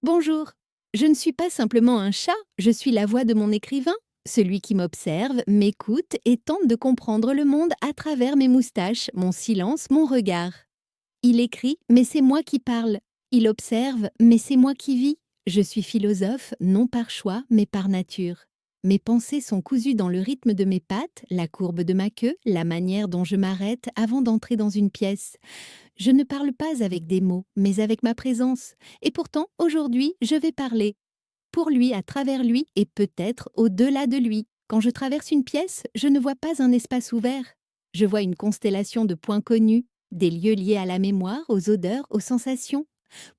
Bonjour. Je ne suis pas simplement un chat, je suis la voix de mon écrivain, celui qui m'observe, m'écoute et tente de comprendre le monde à travers mes moustaches, mon silence, mon regard. Il écrit, mais c'est moi qui parle. Il observe, mais c'est moi qui vis. Je suis philosophe, non par choix, mais par nature. Mes pensées sont cousues dans le rythme de mes pattes, la courbe de ma queue, la manière dont je m'arrête avant d'entrer dans une pièce. Je ne parle pas avec des mots, mais avec ma présence. Et pourtant, aujourd'hui, je vais parler. Pour lui, à travers lui, et peut-être au-delà de lui. Quand je traverse une pièce, je ne vois pas un espace ouvert. Je vois une constellation de points connus, des lieux liés à la mémoire, aux odeurs, aux sensations.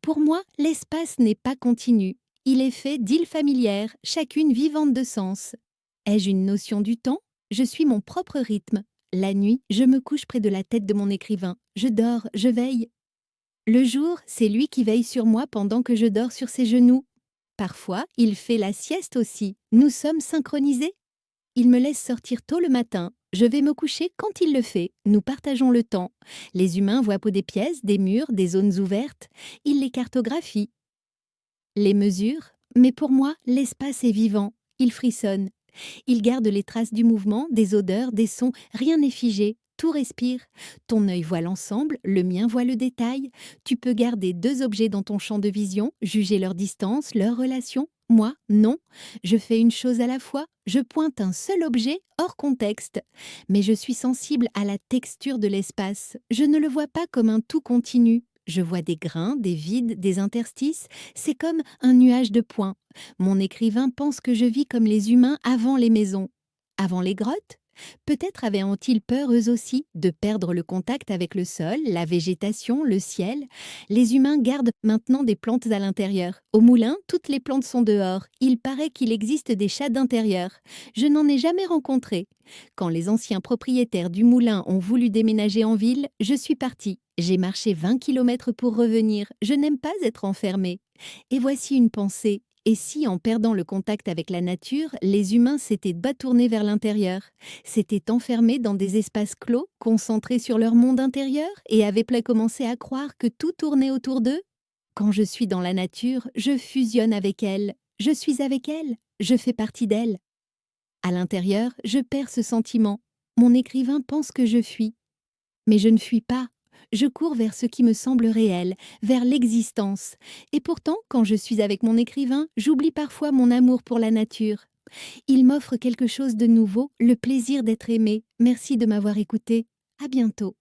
Pour moi, l'espace n'est pas continu. Il est fait d'îles familières, chacune vivante de sens. Ai-je une notion du temps? Je suis mon propre rythme. La nuit, je me couche près de la tête de mon écrivain. Je dors, je veille. Le jour, c'est lui qui veille sur moi pendant que je dors sur ses genoux. Parfois, il fait la sieste aussi. Nous sommes synchronisés. Il me laisse sortir tôt le matin. Je vais me coucher quand il le fait. Nous partageons le temps. Les humains voient des pièces, des murs, des zones ouvertes. Il les cartographie, les mesure. Mais pour moi, l'espace est vivant. Il frissonne. Il garde les traces du mouvement, des odeurs, des sons, rien n'est figé, tout respire. Ton œil voit l'ensemble, le mien voit le détail. Tu peux garder deux objets dans ton champ de vision, juger leur distance, leur relation. Moi, non. Je fais une chose à la fois, je pointe un seul objet hors contexte. Mais je suis sensible à la texture de l'espace. Je ne le vois pas comme un tout continu. Je vois des grains, des vides, des interstices. C'est comme un nuage de points. Mon écrivain pense que je vis comme les humains avant les maisons. Avant les grottes? Peut-être avaient-ils peur eux aussi de perdre le contact avec le sol, la végétation, le ciel. Les humains gardent maintenant des plantes à l'intérieur. Au moulin, toutes les plantes sont dehors. Il paraît qu'il existe des chats d'intérieur. Je n'en ai jamais rencontré. Quand les anciens propriétaires du moulin ont voulu déménager en ville, je suis partie. J'ai marché 20 kilomètres pour revenir. Je n'aime pas être enfermée. Et voici une pensée. Et si, en perdant le contact avec la nature, les humains s'étaient batournés vers l'intérieur, s'étaient enfermés dans des espaces clos, concentrés sur leur monde intérieur, et avaient commencé à croire que tout tournait autour d'eux? Quand je suis dans la nature, je fusionne avec elle. Je suis avec elle. Je fais partie d'elle. À l'intérieur, je perds ce sentiment. Mon écrivain pense que je fuis. Mais je ne fuis pas. Je cours vers ce qui me semble réel, vers l'existence. Et pourtant, quand je suis avec mon écrivain, j'oublie parfois mon amour pour la nature. Il m'offre quelque chose de nouveau, le plaisir d'être aimé. Merci de m'avoir écouté. À bientôt.